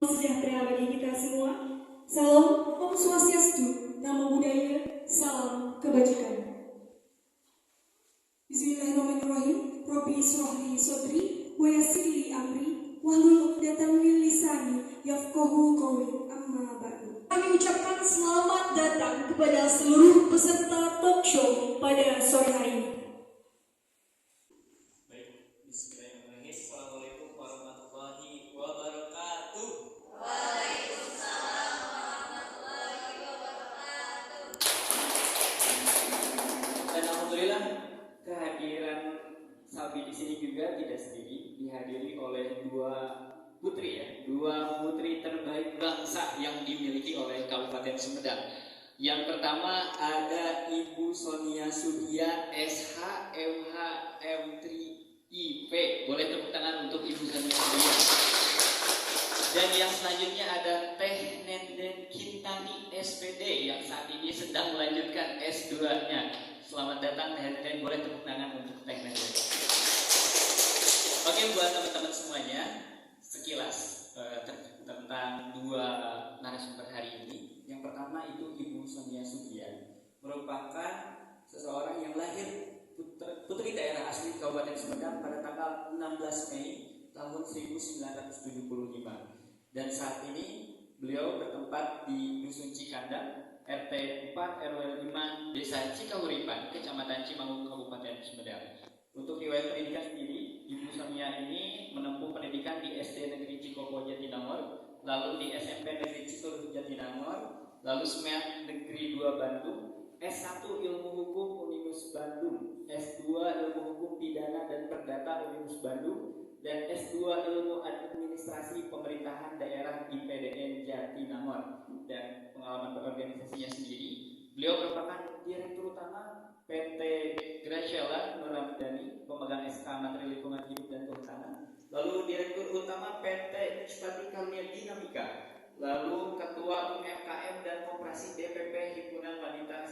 Sejahtera bagi kita semua. Salam Om Swastiastu, Namo Buddhaya, salam kebajikan. Bismillahirrahmanirrahim. Rabbi shrahli sodri wa yassir li amri wahlul 'uqdatam min lisani yafqahu qawli. Amma ba'du. Kami ucapkan selamat datang kepada seluruh peserta talk show pada sore hari ini. Kehadiran Sabi di sini juga tidak sendiri, dihadiri oleh dua putri terbaik bangsa yang dimiliki oleh Kabupaten Sumedang. Yang pertama ada Ibu Sonia Suhia, SH, MH, M3, IP. Boleh tepuk tangan untuk Ibu Sonia Suhia. Dan yang selanjutnya ada Teh Nenden Kintani, SPD, yang saat ini sedang melanjutkan S2-nya. Selamat datang Teh Nenden, boleh tepuk tangan untuk Teh Nenden. Oke, buat teman-teman semuanya, sekilas tentang dua narasumber hari ini. Yang pertama itu Ibu Sonia Suhia, merupakan seseorang yang lahir putri daerah asli Kabupaten Sumedang pada tanggal 16 Mei tahun 1975. Dan saat ini beliau bertempat di Dusun Cikandang, RT 4 RW 5 Desa Cikahuripan, Kecamatan Cimangun, Kabupaten Sumedang. Untuk riwayat pendidikan sendiri, Ibu Sonia ini menempuh pendidikan di SD Negeri Cikopo Jatinangor, lalu di SMP Negeri Cikuruh Jatinangor, lalu SMED Negeri 2 Bandung, S1 Ilmu Hukum Univers Bandung, S2 Ilmu Hukum Pidana dan Perdata Univers Bandung, dan S2 Ilmu Administrasi Pemerintahan Daerah IPDN Jatinangor. Dan pengalaman berorganisasinya sendiri, beliau merupakan Direktur Utama PT Graciela Nuramdani, pemegang SK Menteri Lingkungan Hidup dan Kehutanan, lalu Direktur Utama PT Cepati Karunia Dinamika, lalu Ketua UMKM dan Koperasi DPP Himpunan Wanita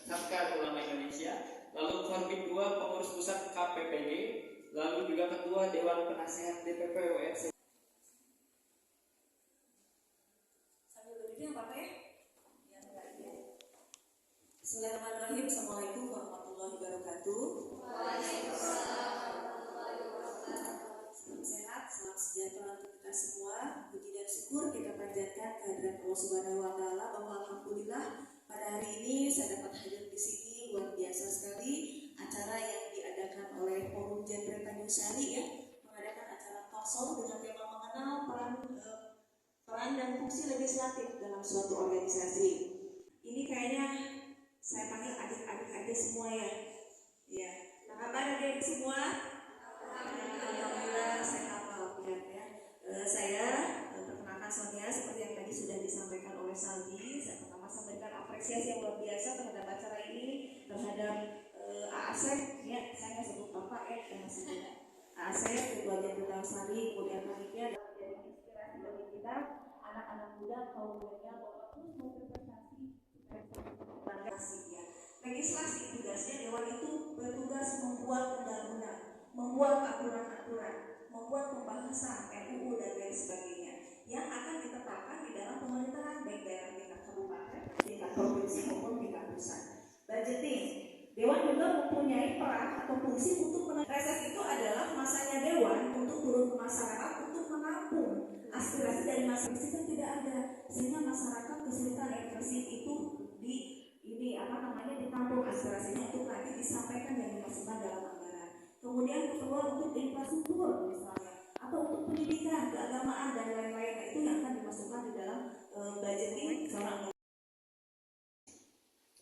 Sanggar Ulama Indonesia, lalu Korbit 2 Pengurus Pusat KPPG, lalu juga Ketua Dewan Penasehat DPP WFC. Sambil berdiri apa ya? Bismillahirrahmanirrahim. Assalamualaikum warahmatullahi wabarakatuh. Waalaikumsalam warahmatullahi wabarakatuh. Salam sehat, salam sejahtera untuk kita semua. Puji dan syukur kita panjatkan kehadirat Allah Subhanahu wa Ta'ala, bahwa alhamdulillah pada hari ini saya dapat hadir di sini. Luar biasa sekali acara yang diadakan oleh Forum Genre Tanjung Sari, ya, mengadakan acara talk show dengan tema mengenal peran dan fungsi legislatif dalam suatu organisasi. Ini kayaknya saya panggil adik-adik semua, ya. Ya, apa kabar adik semua? Alhamdulillah sehat walafiat, ya. Saya perkenalkan Sonia, seperti yang tadi sudah disampaikan oleh Saldi. Saya pertama sampaikan apresiasi yang luar biasa terhadap acara ini, terhadap Asep, ya, saya nggak sebut bapak, karena sebut Asep, Ketua Jenderal Sari, kemudian panitia, dan menjadi inspirasi bagi kita anak-anak muda kaum milenial bahwa terus berprestasi. Ya. Legislasi tugasnya, Dewan itu bertugas membuat undang-undang, membuat aturan-aturan, membuat pembahasan RUU dan lain sebagainya. Yang dari masyarakat kan tidak ada, sehingga masyarakat kesulitan ekspresi itu ditampung aspirasinya untuk nanti disampaikan dan dimasukkan dalam anggaran. Kemudian keperluan untuk infrastruktur misalnya, atau untuk pendidikan, keagamaan dan lain-lain, itu yang akan dimasukkan di dalam budgeting seorang.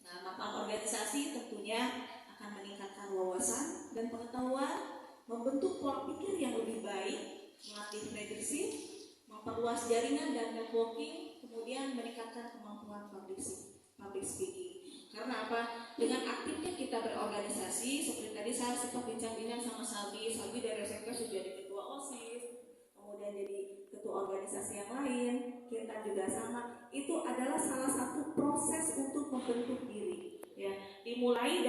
Nah, manfaat organisasi tentunya akan meningkatkan wawasan dan pengetahuan, membentuk pola pikir yang lebih baik, melatih leadership, memperluas jaringan dan networking, kemudian meningkatkan kemampuan public speaking. Karena apa? Dengan aktifnya kita berorganisasi, seperti tadi saya sempat bincang-bincang sama Salbi dari SMP sudah jadi ketua OSIS, kemudian jadi ketua organisasi yang lain, kita juga sama. Itu adalah salah satu proses untuk membentuk diri. Ya, dimulai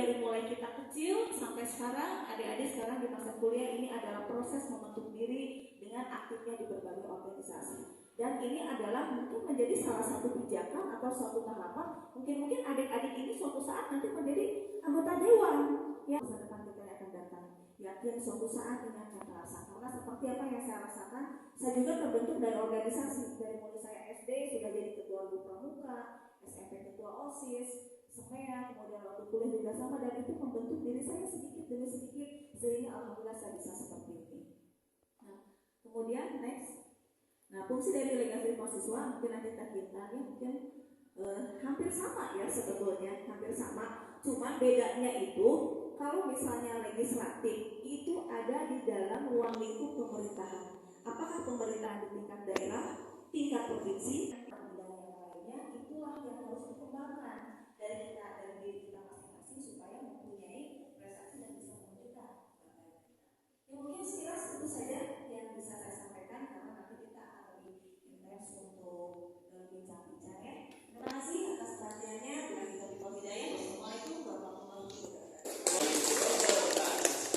kita kecil sampai sekarang, adik-adik sekarang di masa kuliah, ini adalah proses membentuk diri dengan aktifnya di berbagai organisasi. Dan ini adalah mungkin menjadi salah satu pijakan atau suatu tahapan. Mungkin adik-adik ini suatu saat nanti menjadi anggota dewan. Ya, masa depan kita yang akan datang. Yakin suatu saat ini akan terasa. Karena seperti apa yang saya rasakan, saya juga terbentuk dari organisasi. Dari mulai saya SD sudah jadi ketua grup pramuka, SMP ketua OSIS, SEMEA, kemudian waktu kuliah juga sama, dan itu membentuk diri saya sedikit demi sedikit sehingga alhamdulillah saya bisa seperti ini. Nah, kemudian next. Nah, fungsi dari delegasi mahasiswa mungkin nanti kita mungkin hampir sama ya, sebetulnya hampir sama. Cuma bedanya itu kalau misalnya legislatif itu ada di dalam ruang lingkup pemerintahan. Apakah pemerintahan di tingkat daerah, tingkat provinsi, dan yang lainnya, itulah yang harus dikembangkan dari diri kita masing-masing supaya mempunyai prestasi dan bisa menunjukkan. Ya, mungkin sekilas itu saja yang bisa saya sampaikan, karena nanti kita akan lebih intens untuk bincang-bincang ya. Terima kasih atas perhatiannya. Bila kita di Hidayah, wassalamualaikum warahmatullahi wabarakatuh.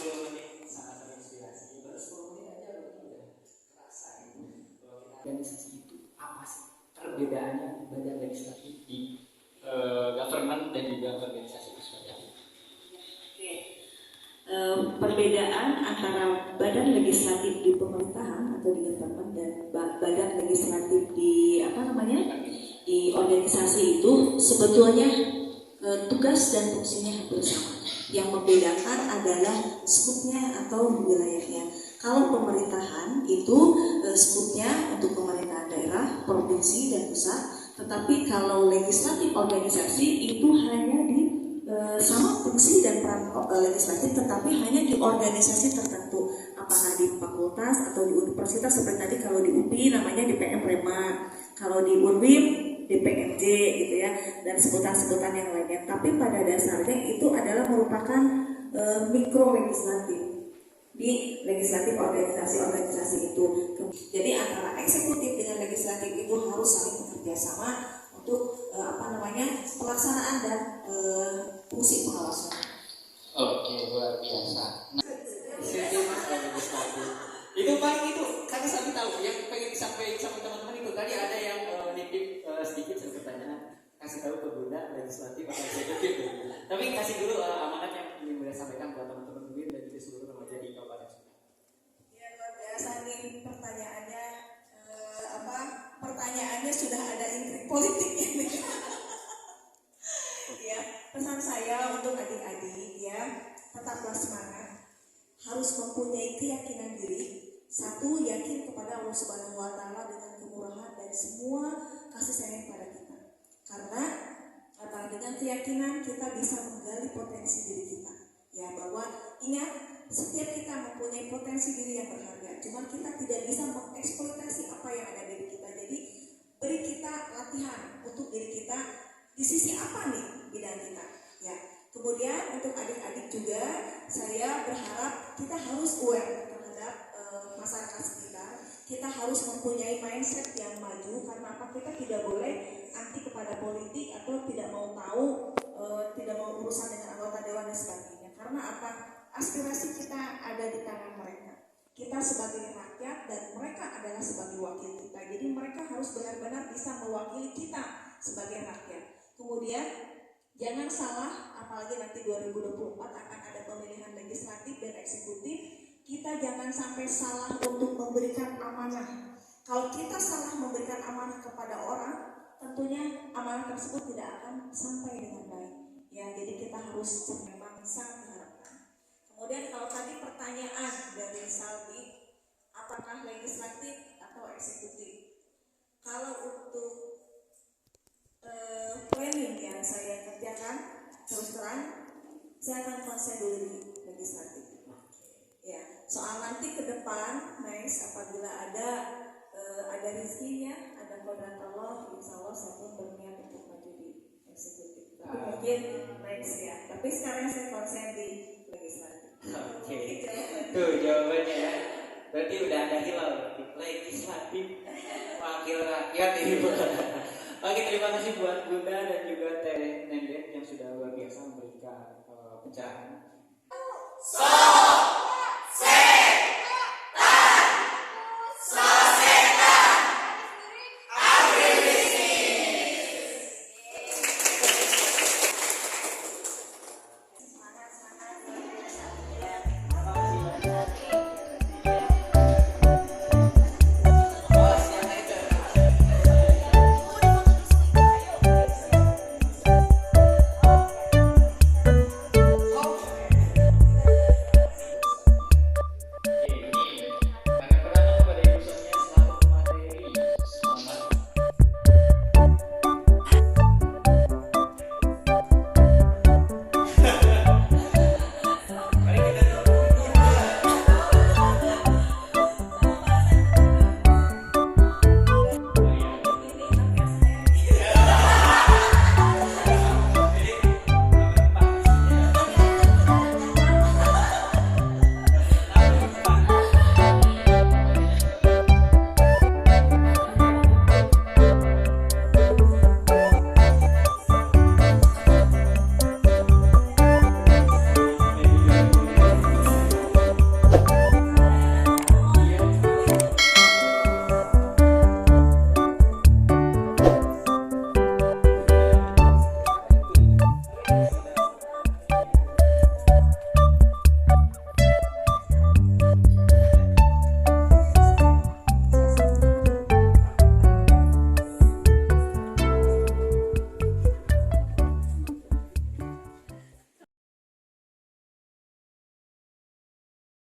10 menit sangat terinspirasi. Baru 10 menit aja udah kerasa gitu. Kalau kita organisasi itu apa sih perbedaannya badan legislatif di government dan juga organisasi masyarakat? Perbedaan antara badan legislatif di pemerintahan atau di government dan badan legislatif di di organisasi itu sebetulnya tugas dan fungsinya hampir sama. Yang membedakan adalah skupnya atau wilayahnya. Kalau pemerintahan itu skupnya untuk pemerintahan daerah, provinsi dan pusat, tetapi kalau legislatif organisasi itu hanya di sama fungsi dan peran legislatif, tetapi hanya di organisasi tertentu, apakah di fakultas atau di universitas, seperti tadi kalau di UPI namanya DPM Rema, kalau di UNWIM DPMJ gitu ya, dan sebutan-sebutan yang lainnya. Tapi pada dasarnya itu adalah merupakan mikro legislatif di legislatif organisasi-organisasi itu. Jadi antara eksekutif dengan legislatif itu harus saling bekerja sama untuk pelaksanaan dan fungsi pengawasan. Oke, luar biasa. Nah, legislatif itu paling itu karena saya tahu yang pengen disampaikan sama teman-teman itu tadi ada yang nitip sedikit saya pertanyaan, kasih tahu ke Bunda legislatif atau eksekutif gitu. Tapi kasih dulu amanat yang ingin Bunda sampaikan buat teman-teman Bunda dan juga seluruh remaja di Kabupaten Sumbar. Ya, luar biasa nih pertanyaannya. Pertanyaannya sudah ada intrik politik ini. Ya, pesan saya untuk adik-adik ya, tetaplah semangat, harus mempunyai keyakinan diri. Satu, yakin kepada Allah Subhanahu wa Ta'ala dengan kemurahan dan semua kasih sayang pada kita. Karena dengan keyakinan kita bisa menggali potensi diri kita. Ya, bahwa ingat, setiap kita mempunyai potensi diri yang berharga. Cuma kita tidak bisa mengeksploitasi apa yang ada di diri kita. Jadi beri kita latihan untuk diri kita di sisi apa nih bidang kita. Ya. Kemudian untuk adik-adik juga saya berharap kita harus aware terhadap masyarakat sekitar. Kita harus mempunyai mindset yang maju, karena apa? Kita tidak boleh anti kepada politik atau tidak mau tahu, tidak mau urusan dengan anggota dewan dan sebagainya. Karena apa? Aspirasi kita ada di tangan mereka. Kita sebagai rakyat dan mereka adalah sebagai wakil kita. Jadi mereka harus benar-benar bisa mewakili kita sebagai rakyat. Kemudian jangan salah, apalagi nanti 2024 akan ada pemilihan legislatif dan eksekutif. Kita jangan sampai salah untuk memberikan amanah Kalau kita salah memberikan amanah kepada orang, tentunya amanah tersebut tidak akan sampai dengan baik. Ya, jadi kita harus memang sangat diharapkan. Kemudian kalau tadi pertanyaan dari Saldi, apakah legislatif atau eksekutif? Kalau untuk planning yang saya kerjakan, terus terang saya akan konsen dulu di legislatif. Ya, soal nanti ke depan, next apabila ada rezekinya, ada kodrat Allah, insya Allah saya pun berniat untuk maju di eksekutif. Tapi mungkin next ya. Tapi sekarang saya konsen di legislatif. Oke. Tuh jawabannya ya. Berarti udah ada hilal legislatif wakil rakyat ibu. Oke, terima kasih buat Bunda dan juga Teh Nendet yang sudah luar biasa memberikan pencerahan.